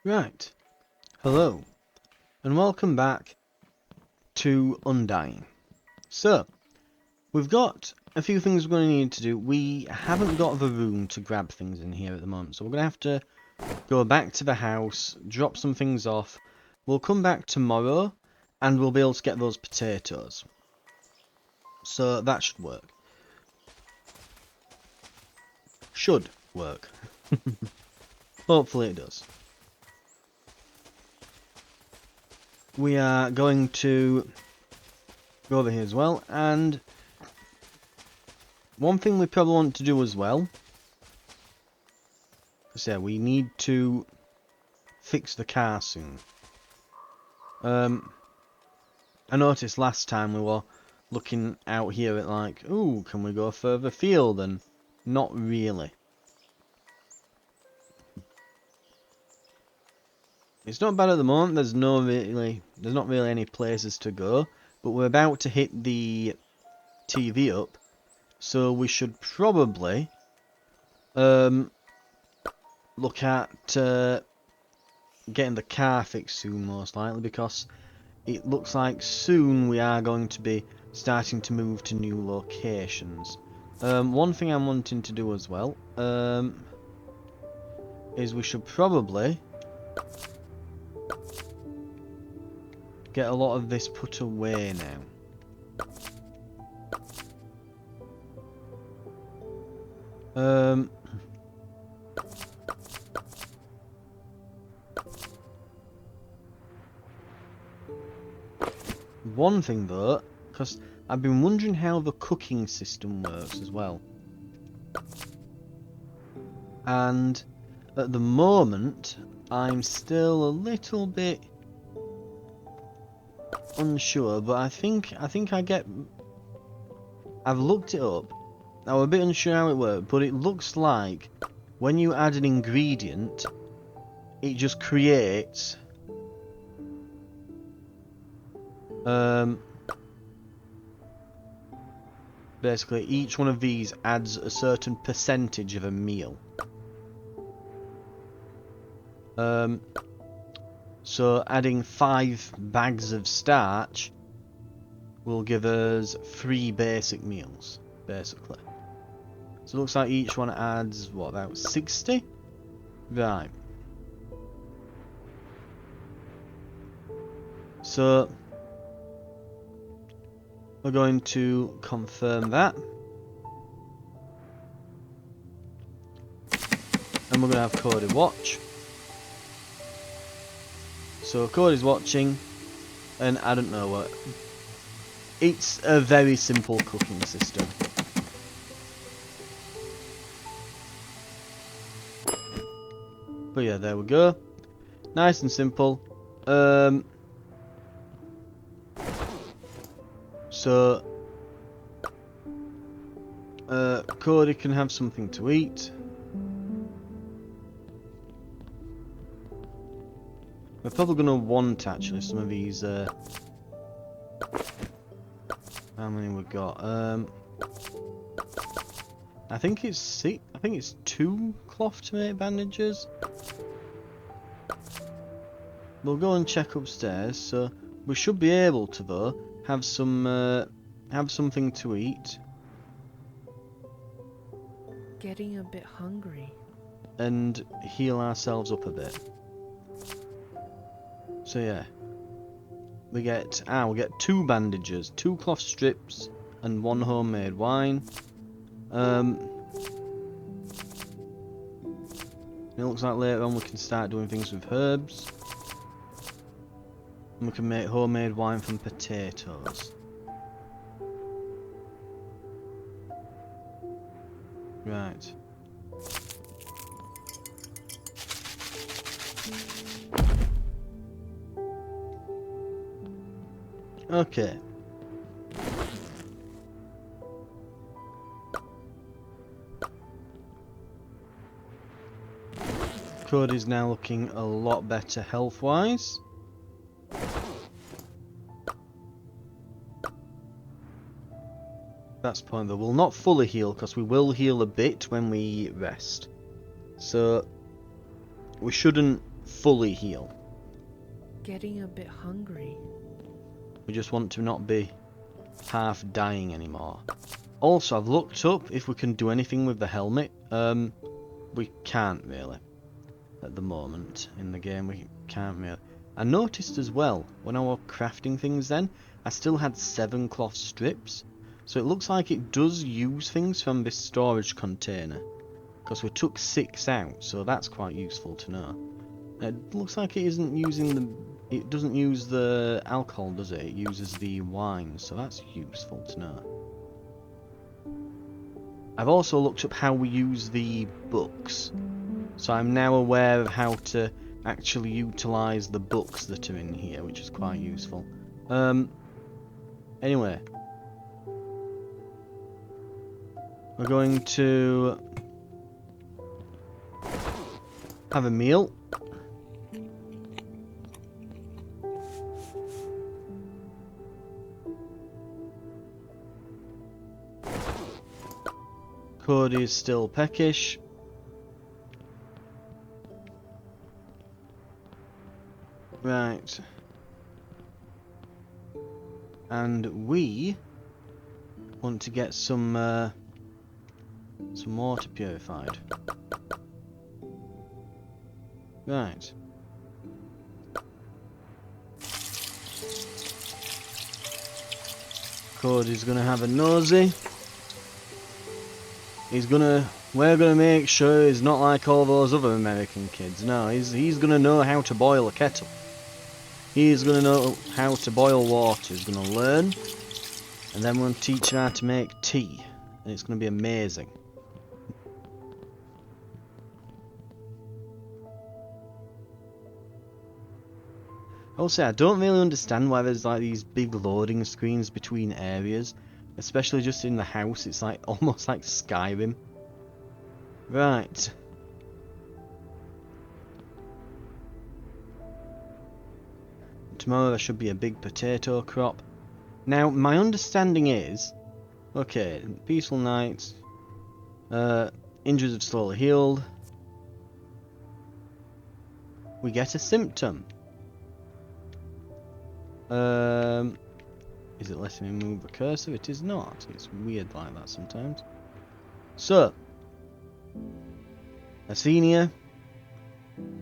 Right, hello, and welcome back to Undying. So, we've got a few things we're going to need to do. We haven't got the room to grab things in here at the moment, so we're going to have to go back to the house, drop some things off. We'll come back tomorrow, and we'll be able to get those potatoes. So, that should work. Should work. Hopefully it does. We are going to go over here as well, and one thing we probably want to do as well, so yeah, we need to fix the car soon. I noticed last time we were looking out here at like, ooh, can we go further afield? And not really. It's not bad at the moment. There's not really any places to go, but we're about to hit the TV up, so we should probably look at getting the car fixed soon, most likely, because it looks like soon we are going to be starting to move to new locations. One thing I'm wanting to do as well is we should probably get a lot of this put away now. One thing though, because I've been wondering how the cooking system works as well. And at the moment, I'm still a little bit unsure, but I think I've looked it up. I'm a bit unsure how it works, but it looks like when you add an ingredient, it just creates basically each one of these adds a certain percentage of a meal. So adding 5 bags of starch will give us 3 basic meals, basically. So it looks like each one adds, what, about 60? Right. So we're going to confirm that. And we're going to have Cody watch. So Cody's watching, and I don't know what. It's a very simple cooking system. But yeah, there we go. Nice and simple. So Cody can have something to eat. We're probably going to want actually some of these. How many we got? I think it's 6. I think it's 2 cloth tomato bandages. We'll go and check upstairs. So we should be able to though have some have something to eat. Getting a bit hungry. And heal ourselves up a bit. So yeah, we get 2 bandages, 2 cloth strips, and 1 homemade wine. It looks like later on we can start doing things with herbs, and we can make homemade wine from potatoes. Right. Okay. Cody's now looking a lot better health-wise. That's the point though. We'll not fully heal because we will heal a bit when we rest. So we shouldn't fully heal. Getting a bit hungry. We just want to not be half dying anymore. Also, I've looked up if we can do anything with the helmet. We can't really. At the moment in the game, we can't really. I noticed as well, when I was crafting things then, I still had 7 cloth strips. So it looks like it does use things from this storage container. Because we took 6 out, so that's quite useful to know. It looks like it isn't using the... It doesn't use the alcohol, does it? It uses the wine, so that's useful to know. I've also looked up how we use the books. So I'm now aware of how to actually utilise the books that are in here, which is quite useful. Anyway. We're going to have a meal. Cody is still peckish. Right. And we want to get some water purified. Right. Cody's gonna have a nosy. We're gonna make sure he's not like all those other American kids. No, he's gonna know how to boil a kettle. He's gonna know how to boil water. He's gonna learn, and then we're gonna teach him how to make tea, and it's gonna be amazing. Also, I don't really understand why there's like these big loading screens between areas, especially just in the house. It's like almost like Skyrim. Right. Tomorrow there should be a big potato crop. Now, my understanding is, okay, peaceful nights, injuries have slowly healed. We get a symptom. Is it letting me move the cursor? It is not. It's weird like that sometimes. So, a senior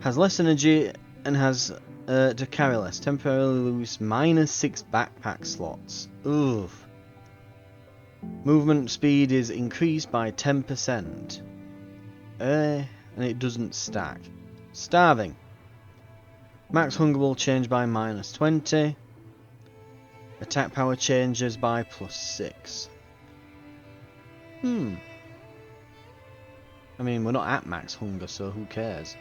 has less energy and has to carry less. Temporarily lose -6 backpack slots. Oof. Movement speed is increased by 10%. And it doesn't stack. Starving. Max hunger will change by -20. Attack power changes by +6. I mean, we're not at max hunger, so who cares?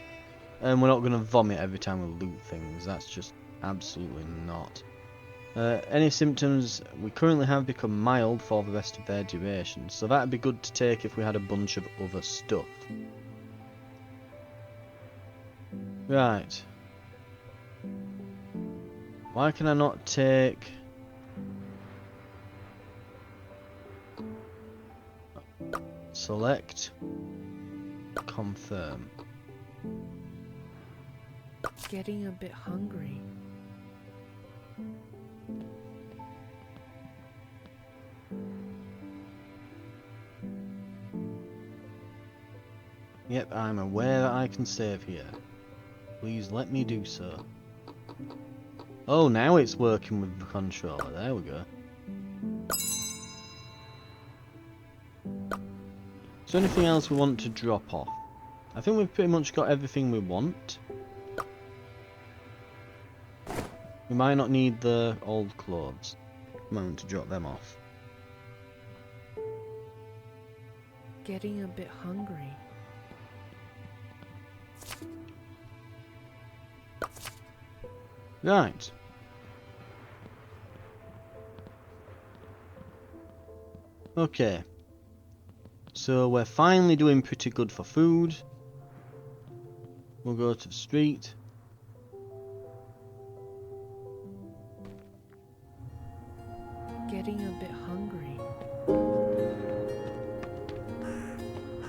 And we're not going to vomit every time we loot things. That's just absolutely not. Any symptoms we currently have become mild for the rest of their duration. So that'd be good to take if we had a bunch of other stuff. Right. Why can I not take... Select. Confirm. Getting a bit hungry. Yep, I'm aware that I can save here. Please let me do so. Oh, now it's working with the controller. There we go. Is there anything else we want to drop off? I think we've pretty much got everything we want. We might not need the old clothes. We might want to drop them off. Getting a bit hungry. Right. Okay. So we're finally doing pretty good for food. We'll go to the street. Getting a bit hungry.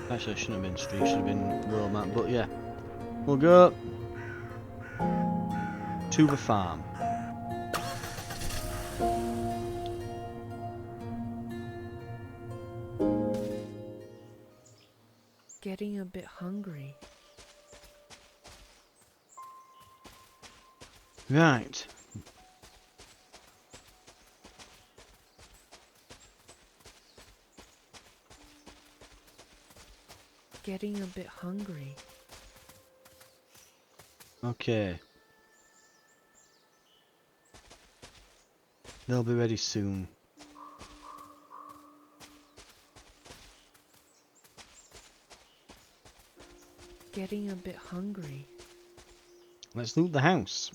Actually, I shouldn't have been street, should have been world map, but yeah. We'll go. to the farm. Getting a bit hungry. Right. Getting a bit hungry. Okay. They'll be ready soon. Getting a bit hungry. Let's loot the house.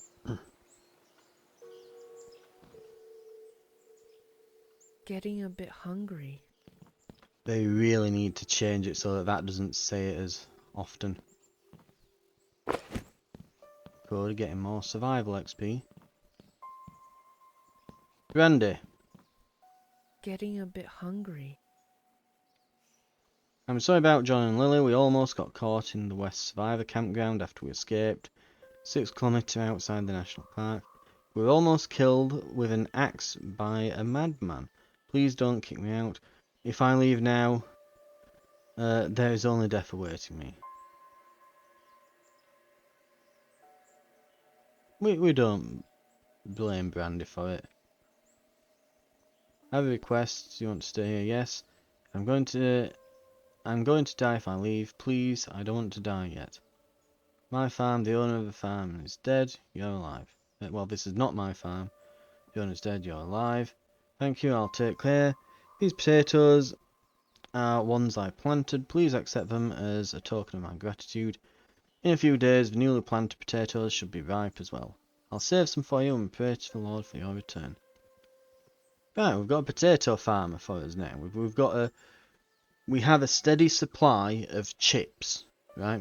Getting a bit hungry. They really need to change it so that that doesn't say it as often. Cody getting more survival XP. Randy, Getting a bit hungry. I'm sorry about John and Lily. We almost got caught in the West Survivor campground after we escaped. 6 kilometres outside the national park. We were almost killed with an axe by a madman. Please don't kick me out. If I leave now, there is only death awaiting me. We don't blame Brandy for it. I have a request. Do you want to stay here? Yes. I'm going to die if I leave. Please, I don't want to die yet. My farm, the owner of the farm is dead. You're alive. Well, this is not my farm. The owner's dead. You're alive. Thank you. I'll take care. These potatoes are ones I planted. Please accept them as a token of my gratitude. In a few days, the newly planted potatoes should be ripe as well. I'll save some for you and pray to the Lord for your return. Right, we've got a potato farmer for us now. We have a steady supply of chips. Right,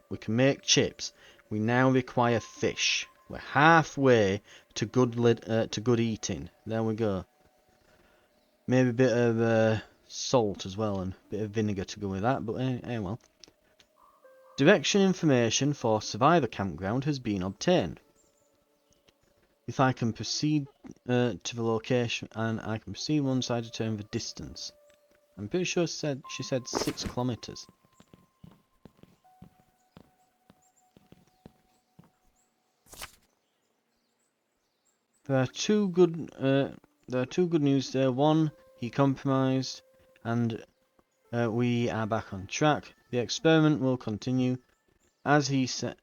we can make chips. We now require fish. We're halfway to good eating. There we go. Maybe a bit of salt as well and a bit of vinegar to go with that. But well. Direction information for Survivor Campground has been obtained. If I can proceed to the location, and I can proceed once I determine the distance. I'm pretty sure she said 6 kilometers. There are two good news there. One, he compromised, and we are back on track. The experiment will continue. As he said,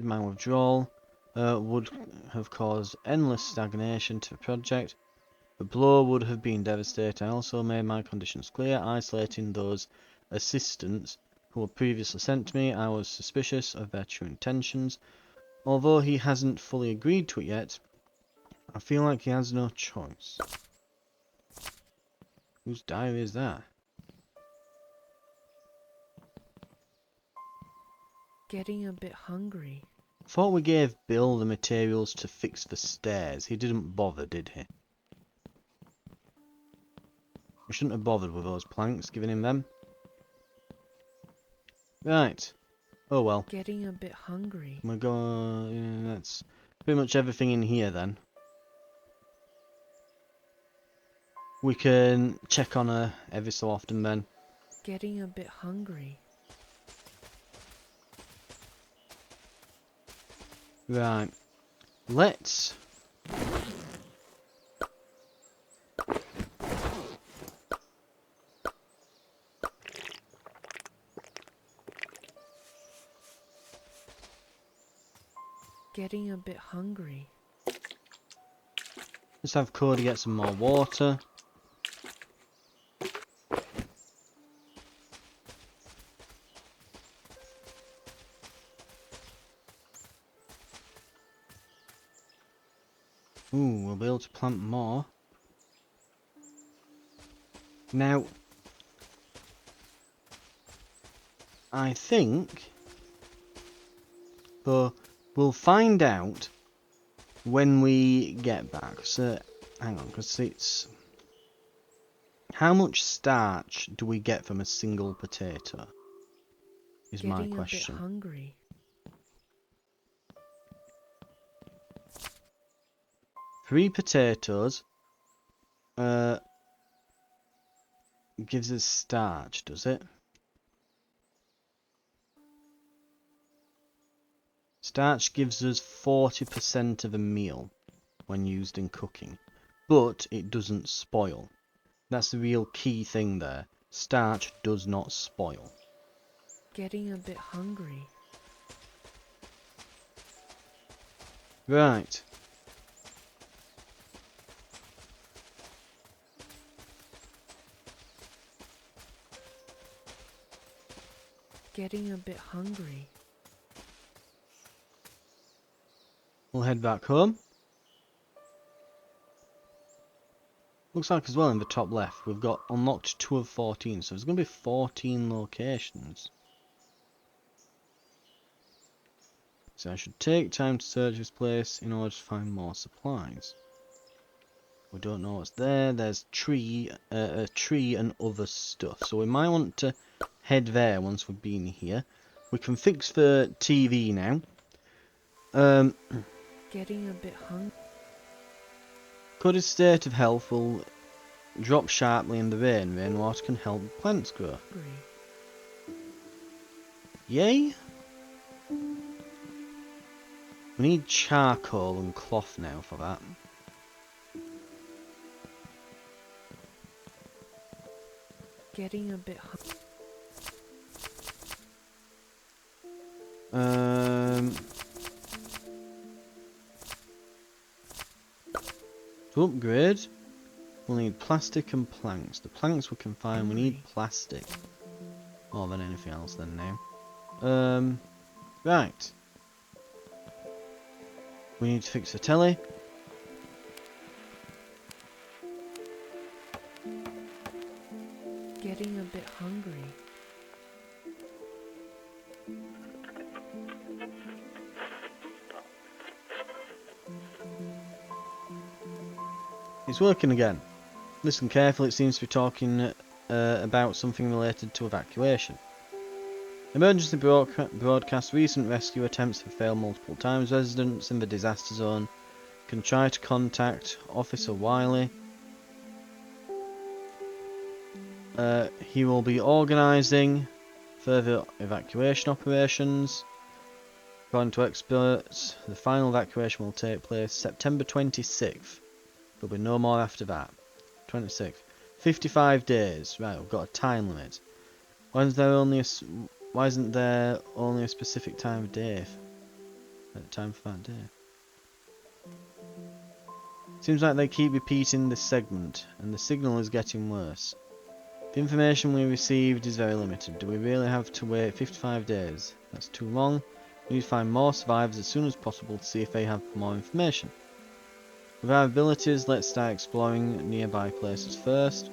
my withdrawal would have caused endless stagnation to the project. The blow would have been devastating. I also made my conditions clear, isolating those assistants who were previously sent to me. I was suspicious of their true intentions. Although he hasn't fully agreed to it yet, I feel like he has no choice. Whose diary is that? Getting a bit hungry. I thought we gave Bill the materials to fix the stairs. He didn't bother, did he? We shouldn't have bothered with those planks, giving him them. Right. Oh well. Getting a bit hungry. We're going. That's pretty much everything in here then. We can check on her every so often then. Getting a bit hungry. Right. Let's... Getting a bit hungry. Let's have Cody get some more water. Ooh, we'll be able to plant more. Now, I think, but we'll find out when we get back. So, hang on, because it's... How much starch do we get from a single potato? Is my question. Getting a bit hungry. 3 potatoes. Gives us starch, does it? Starch gives us 40% of a meal when used in cooking, but it doesn't spoil. That's the real key thing there. Starch does not spoil. Getting a bit hungry. Right. Getting a bit hungry. We'll head back home. Looks like as well in the top left we've got unlocked 2 of 14, so there's going to be 14 locations. So I should take time to search this place in order to find more supplies. We don't know what's there. There's a tree and other stuff. So we might want to head there once we've been here. We can fix the TV now. Getting a bit hungry. Cody's state of health will drop sharply in the rain. Rainwater can help plants grow. Yay! We need charcoal and cloth now for that. Getting a bit hungry. To upgrade, we'll need plastic and planks. The planks we can find, we need plastic. More than anything else then now. Right. We need to fix the telly. Getting a bit hungry. It's working again. Listen carefully, it seems to be talking about something related to evacuation. Emergency broadcast. Recent rescue attempts have failed multiple times. Residents in the disaster zone can try to contact Officer Wiley. He will be organising further evacuation operations. According to experts, the final evacuation will take place September 26th. There'll be no more after that. 26th. 55 days. Right, we've got a time limit. Why isn't there only a specific time of day? Time for that day. Seems like they keep repeating this segment, and the signal is getting worse. The information we received is very limited. Do we really have to wait 55 days? That's too long. We need to find more survivors as soon as possible to see if they have more information. With our abilities, let's start exploring nearby places first,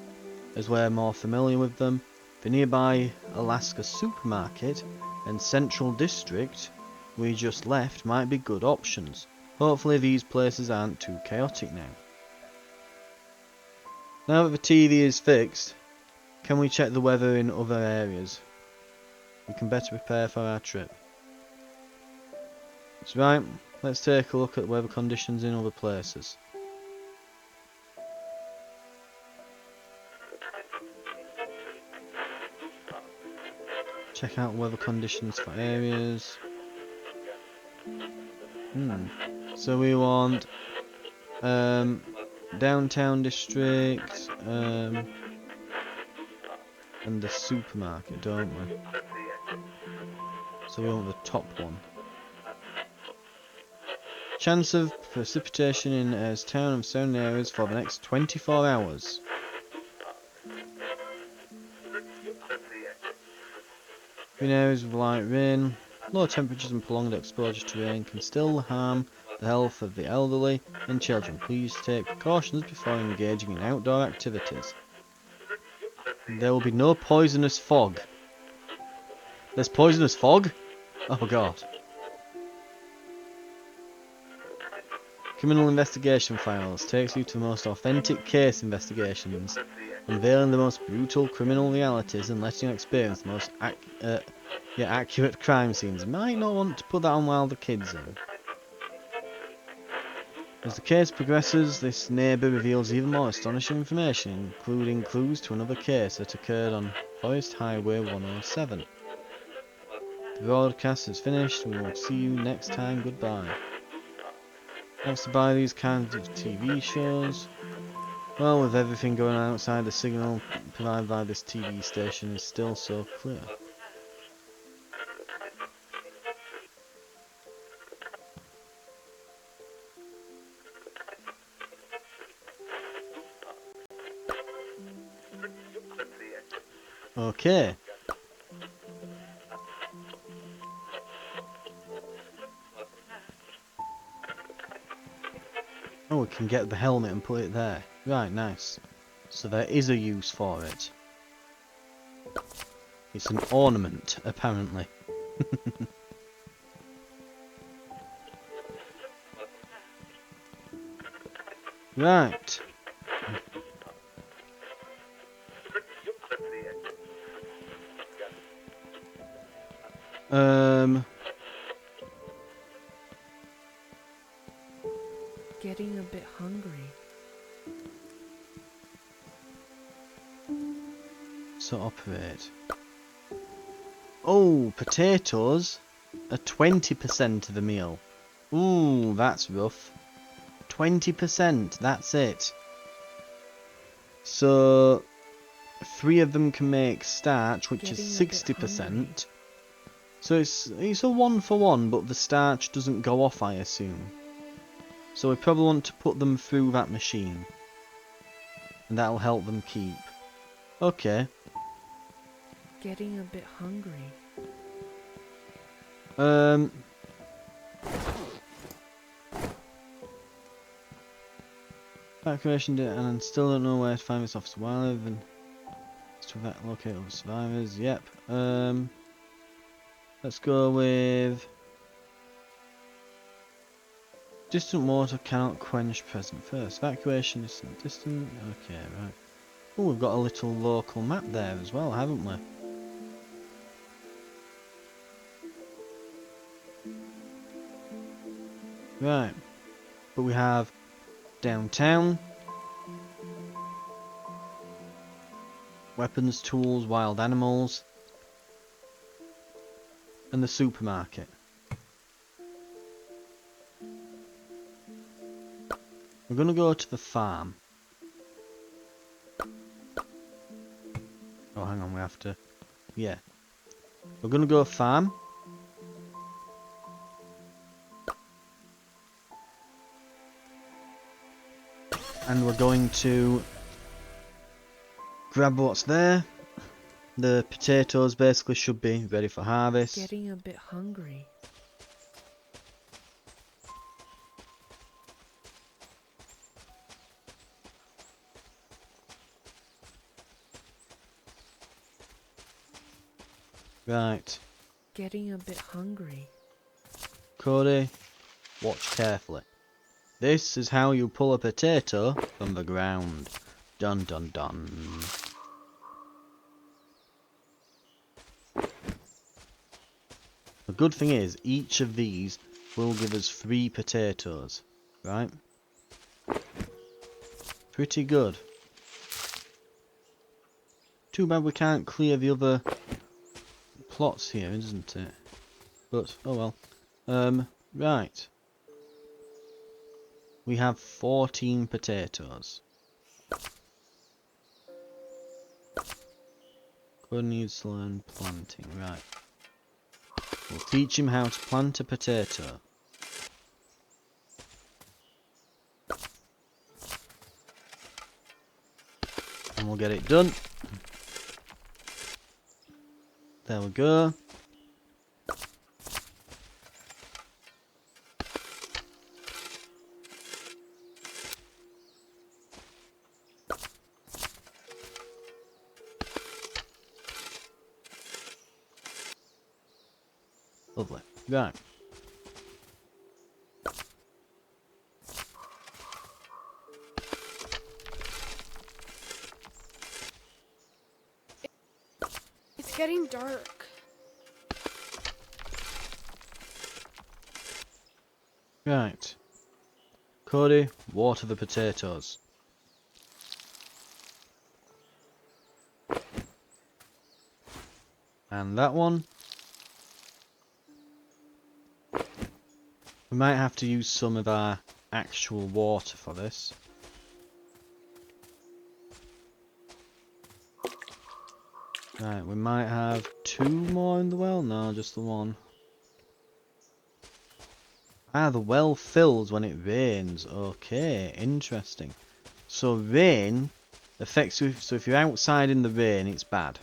as we're more familiar with them. The nearby Alaska supermarket and central district we just left might be good options. Hopefully these places aren't too chaotic now. Now that the TV is fixed, can we check the weather in other areas? We can better prepare for our trip. That's right, let's take a look at weather conditions in other places. Check out weather conditions for areas. So we want downtown district and the supermarket, don't we? So we want the top one. Chance of precipitation in town and surrounding areas for the next 24 hours. In areas with light rain, low temperatures and prolonged exposure to rain can still harm the health of the elderly and children. Please take precautions before engaging in outdoor activities. There will be no poisonous fog. There's poisonous fog? Oh god. Criminal investigation files takes you to the most authentic case investigations, unveiling the most brutal criminal realities and letting you experience the most accurate crime scenes. Might not want to put that on while the kids in. As the case progresses, this neighbour reveals even more astonishing information, including clues to another case that occurred on Forest Highway 107. The broadcast is finished. We will see you next time. Goodbye. Thanks to buy these kinds of TV shows. Well, with everything going on outside, the signal provided by this TV station is still so clear. Okay. Oh, we can get the helmet and put it there. Right, nice. So there is a use for it. It's an ornament, apparently. Right. Getting a bit hungry. So operate. Oh, potatoes are 20% of the meal. Ooh, that's rough. 20%, that's it. So 3 of them can make starch, which is Getting a bit 60%. So it's a 1-for-1, but the starch doesn't go off, I assume. So we probably want to put them through that machine. And that'll help them keep. Okay. Getting a bit hungry. Evacuation data, and I still don't know where to find this officer. While I've been to locate other survivors. Yep. Let's go with distant water cannot quench present thirst. Evacuation is distant. Okay, right. Oh, we've got a little local map there as well, haven't we? Right. But we have downtown, weapons, tools, wild animals, and the supermarket. We're gonna go to the farm. Oh, hang on, we have to... Yeah. We're gonna go farm. And we're going to grab what's there. The potatoes basically should be ready for harvest. Getting a bit hungry. Right. Getting a bit hungry. Cody, watch carefully. This is how you pull a potato from the ground. Dun dun dun. The good thing is, each of these will give us 3 potatoes. Right? Pretty good. Too bad we can't clear the other plots here, isn't it? But, oh well. Right. We have 14 potatoes. Cody needs to learn planting, right. We'll teach him how to plant a potato. And we'll get it done. There we go. Lovely. Right. It's getting dark. Right. Cody, water the potatoes. And that one. We might have to use some of our actual water for this. Right, we might have 2 more in the well. No, just the one. Ah, the well fills when it rains. Okay, interesting. So rain affects you. So if you're outside in the rain, it's bad.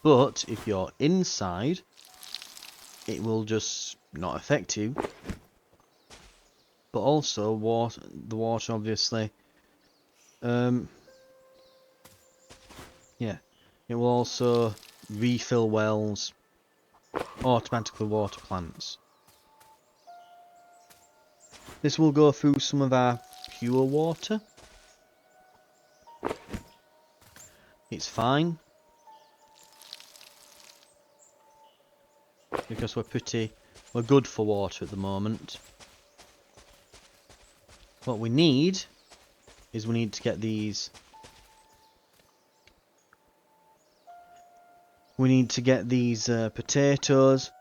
But if you're inside, it will just not affect you. But also, the water obviously. Yeah, it will also refill wells, automatically water plants. This will go through some of our pure water. It's fine. Because we're good for water at the moment. What we need is we need to get these. We need to get these potatoes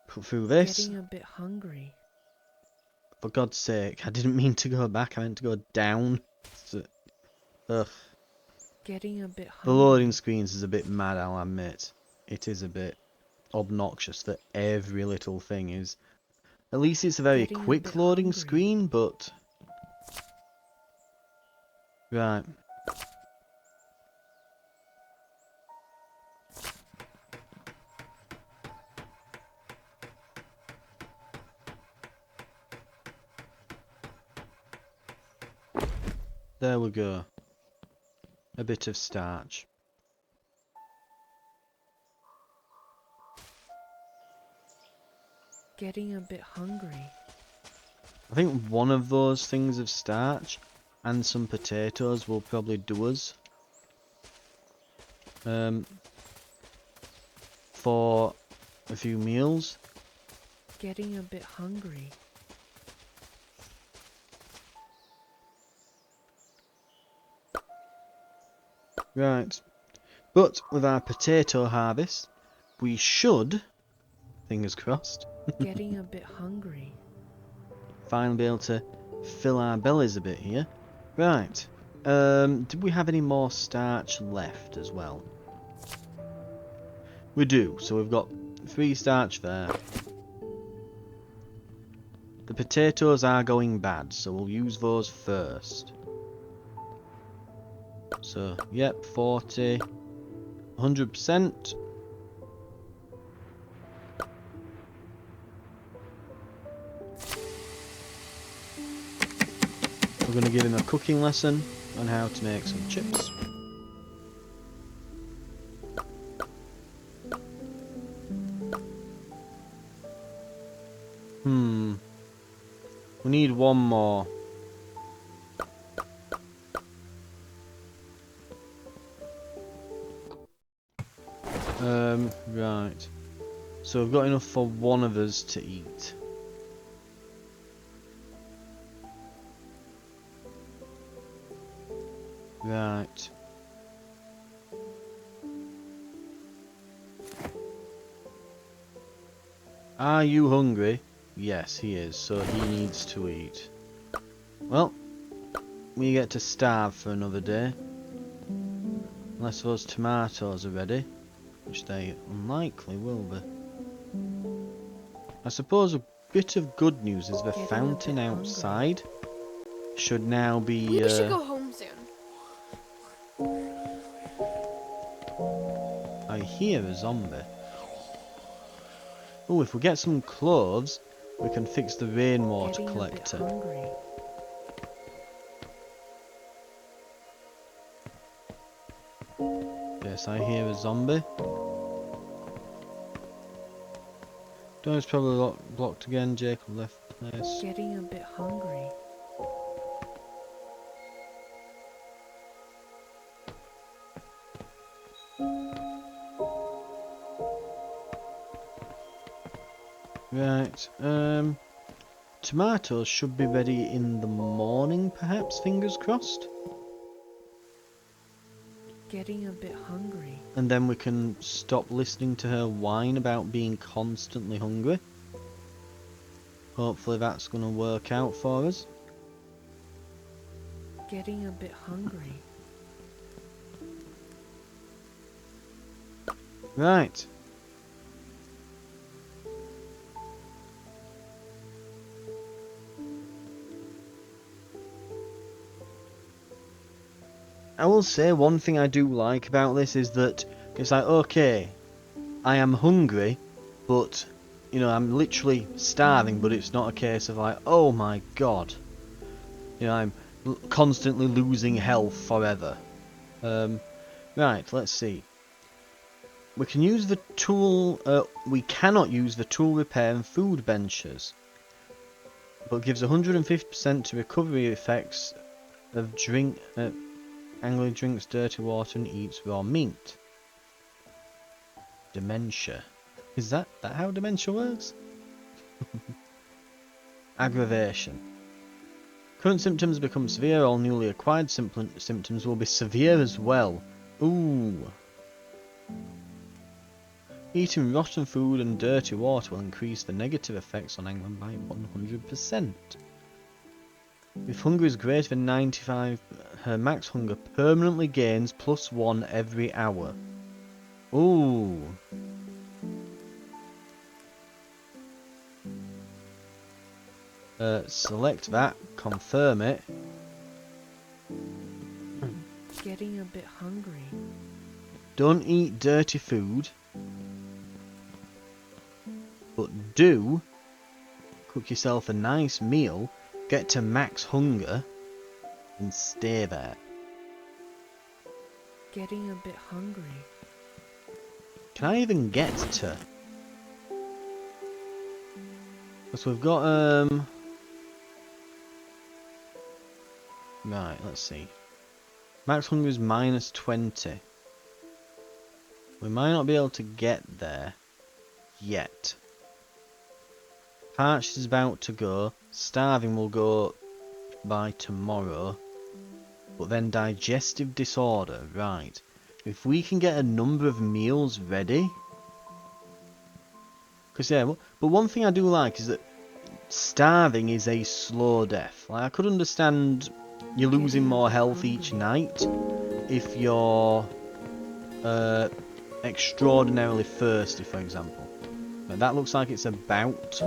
put through this. Getting a bit hungry. For God's sake, I didn't mean to go back, I meant to go down. Ugh. Getting a bit The hungry. loading screens is a bit mad, I'll admit. It is a bit obnoxious that every little thing is. At least it's a very Getting a quick bit loading hungry. screen, but. Right. There we go. A bit of starch. Getting a bit hungry. I think one of those things of starch and some potatoes will probably do us. For a few meals. Getting a bit hungry. Right. But with our potato harvest, we should, fingers crossed, Getting a bit hungry. finally be able to fill our bellies a bit here. Right. Did we have any more starch left as well? We do. So we've got 3 starch there. The potatoes are going bad, so we'll use those first. So, yep, 40, 100%. We're going to give him a cooking lesson on how to make some chips. We need one more. Right. So we've got enough for one of us to eat. Right. Are you hungry? Yes, he is, so he needs to eat. Well, we get to starve for another day. Unless those tomatoes are ready, which they unlikely will be. I suppose a bit of good news is the Getting a fountain bit hungry. outside should now be... We should go home soon. I hear a zombie. Oh, if we get some cloves, we can fix the rainwater Getting a bit collector. hungry. Yes, I hear a zombie. Door's probably blocked again. Jacob left the place. Getting a bit hungry. Right. tomatoes should be ready in the morning, perhaps, fingers crossed. Getting a bit hungry. And then we can stop listening to her whine about being constantly hungry. Hopefully that's going to work out for us. Getting a bit hungry. Right. I will say one thing I do like about this is that it's like, okay, I am hungry, but, you know, I'm literally starving, but it's not a case of like, oh my god, you know, I'm constantly losing health forever. Right, let's see. We can use the tool, we cannot use the tool repair and food benches, but gives 150% to recovery effects of Anling drinks dirty water and eats raw meat. Dementia. Is that how dementia works? Aggravation. Current symptoms become severe, all newly acquired symptoms will be severe as well. Ooh. Eating rotten food and dirty water will increase the negative effects on Anling by 100%. If hunger is greater than 95, her max hunger permanently gains +1 every hour. Ooh. Select that, confirm it. Getting a bit hungry. Don't eat dirty food, but do cook yourself a nice meal, get to max hunger, and stay there. Getting a bit hungry. Can I even get to? Because we've got right, let's see. Max hunger is -20. We might not be able to get there yet. Parched is about to go. Starving will go by tomorrow. But then digestive disorder, right. If we can get a number of meals ready. Because yeah, but one thing I do like is that starving is a slow death. Like, I could understand you're losing more health each night if you're extraordinarily thirsty, for example. But that looks like it's about.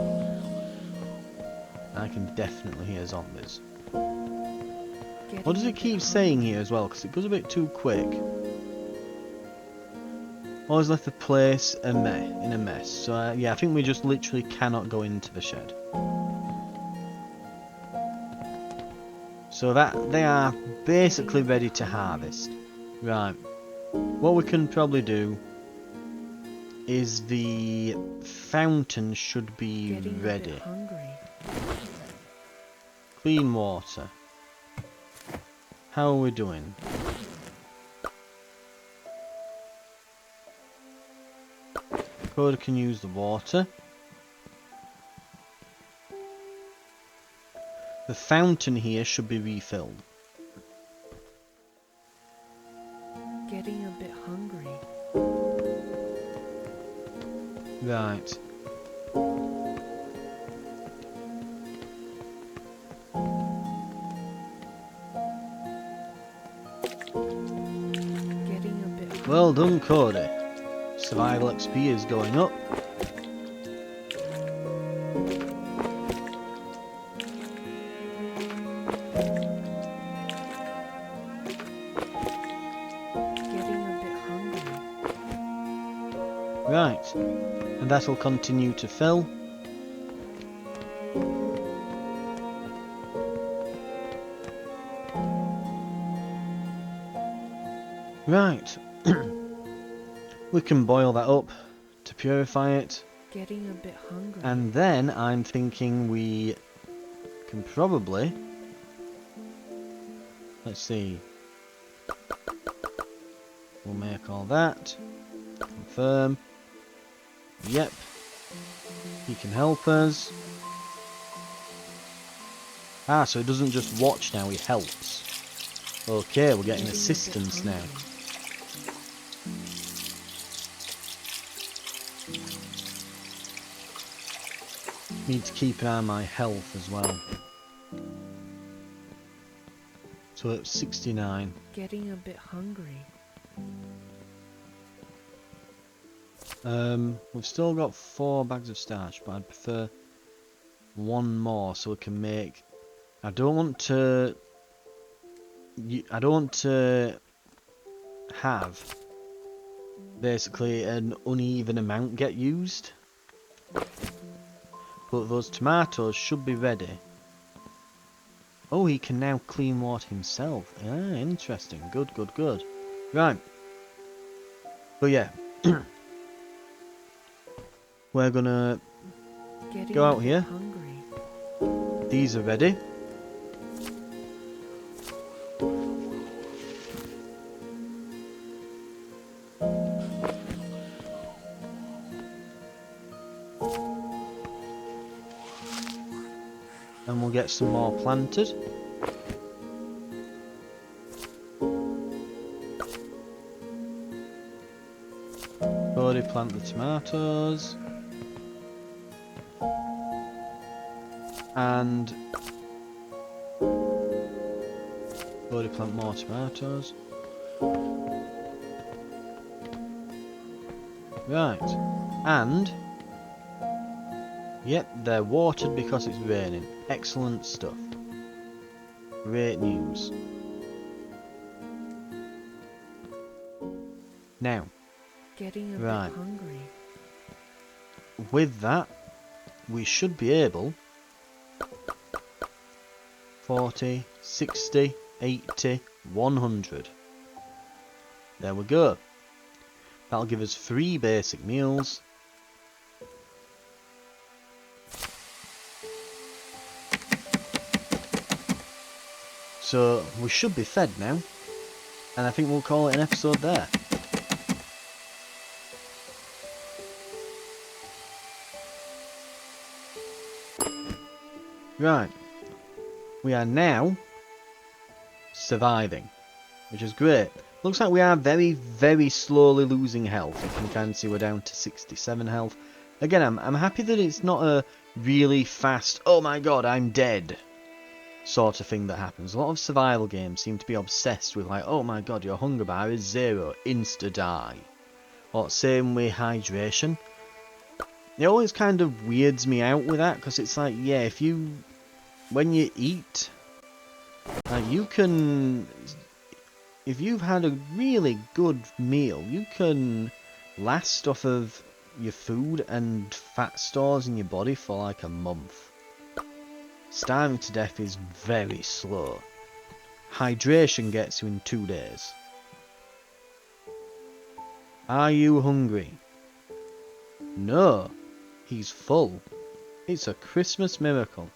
I can definitely hear zombies. What does it keep saying here as well? Because it goes a bit too quick. Always left the place in a mess. So yeah, I think we just literally cannot go into the shed. So that they are basically ready to harvest. Right. What we can probably do is the fountain should be ready. Clean water. How are we doing? Cody can use the water. The fountain here should be refilled. Getting a bit hungry. Right. Getting a bit hungry. Well done, Cody. Survival XP is going up. Right, and that'll continue to fill. Right, we can boil that up to purify it. Getting a bit hungry. And then I'm thinking we can probably, let's see, we'll make all that, confirm. Yep, he can help us. Ah, so he doesn't just watch now, he helps. Okay, we're getting Getting a bit assistance now. hungry. Need to keep an eye on my health as well. So at 69. Getting a bit hungry. We've still got 4 bags of starch, but I'd prefer one more so we can make... I don't want to have basically an uneven amount get used. But those tomatoes should be ready. Oh, he can now clean water himself. Ah, interesting. Good, good, good. Right. But yeah. We're gonna Getting go a out bit here. hungry. These are ready. And we'll get some more planted. Cody, plant the tomatoes. And Cody, plant more tomatoes. Right. And yep, they're watered because it's raining. Excellent stuff. Great news. Now, Getting a right. bit hungry. With that, we should be able 40, 60, 80, 100. There we go. That'll give us 3 basic meals. So we should be fed now. And I think we'll call it an episode there. Right. We are now surviving, which is great. Looks like we are very, very slowly losing health. You can kind of see we're down to 67 health. Again, I'm happy that it's not a really fast, oh my god, I'm dead sort of thing that happens. A lot of survival games seem to be obsessed with like, oh my god, your hunger bar is 0, insta die. Or same with hydration. It always kind of weirds me out with that, because it's like, yeah, if you, when you eat, you can, if you've had a really good meal, you can last off of your food and fat stores in your body for like a month. Starving to death is very slow. Hydration gets you in 2 days. Are you hungry? No. He's full. It's a Christmas miracle.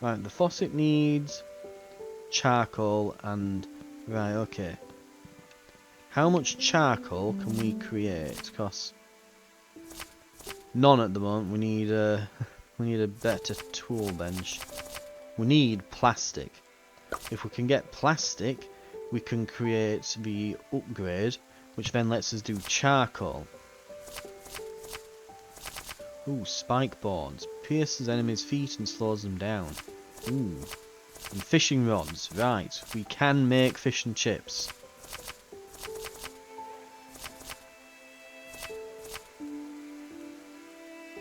Right, the faucet needs charcoal and... Right, okay. How much charcoal can we create? Because none at the moment. We need a we need a better tool bench. We need plastic. If we can get plastic, we can create the upgrade, which then lets us do charcoal. Ooh, spike boards. Pierces enemies' feet and slows them down. Ooh. And fishing rods. Right, we can make fish and chips.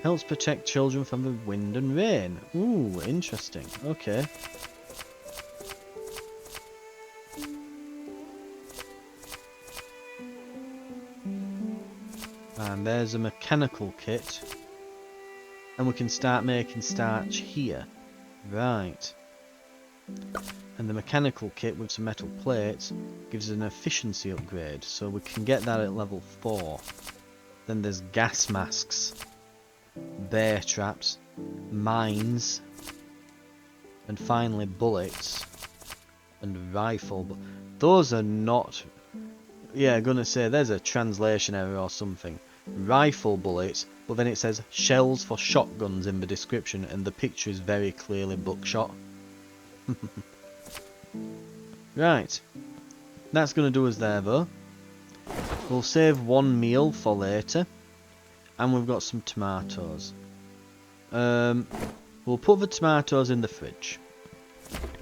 Helps protect children from the wind and rain. Ooh, interesting. Okay. And there's a mechanical kit. And we can start making starch here. Right. And the mechanical kit with some metal plates gives us an efficiency upgrade. So we can get that at level 4. Then there's gas masks, bear traps, mines, and finally bullets and rifle. Those are not... Yeah, I'm gonna say there's a translation error or something. rifle bullets, but then it says shells for shotguns in the description, and the picture is very clearly buckshot. Right, that's going to do us there though. We'll save one meal for later, and we've got some tomatoes. We'll put the tomatoes in the fridge.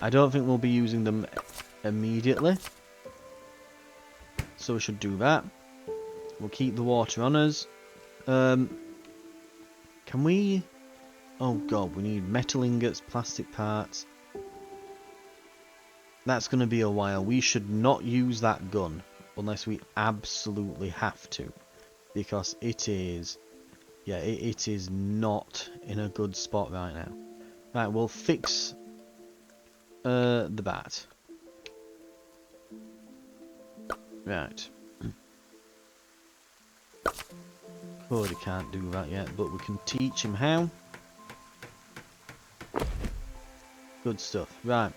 I don't think we'll be using them immediately, so we should do that. We'll keep the water on us. Can we... Oh god, we need metal ingots, plastic parts. That's going to be a while. We should not use that gun unless we absolutely have to, because it is... Yeah, it is not in a good spot right now. Right, we'll fix the bat. Right. Cody can't do that yet, but we can teach him how. Good stuff. Right.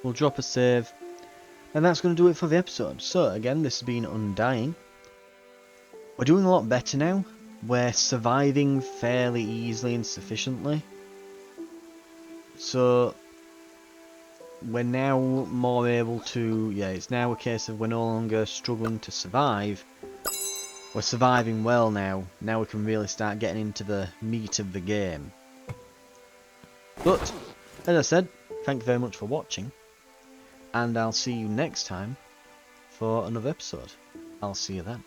We'll drop a save. And that's going to do it for the episode. So, again, this has been Undying. We're doing a lot better now. We're surviving fairly easily and sufficiently. So, we're now more able to... Yeah, it's now a case of we're no longer struggling to survive. We're surviving well now. Now we can really start getting into the meat of the game. But, as I said, thank you very much for watching. And I'll see you next time for another episode. I'll see you then.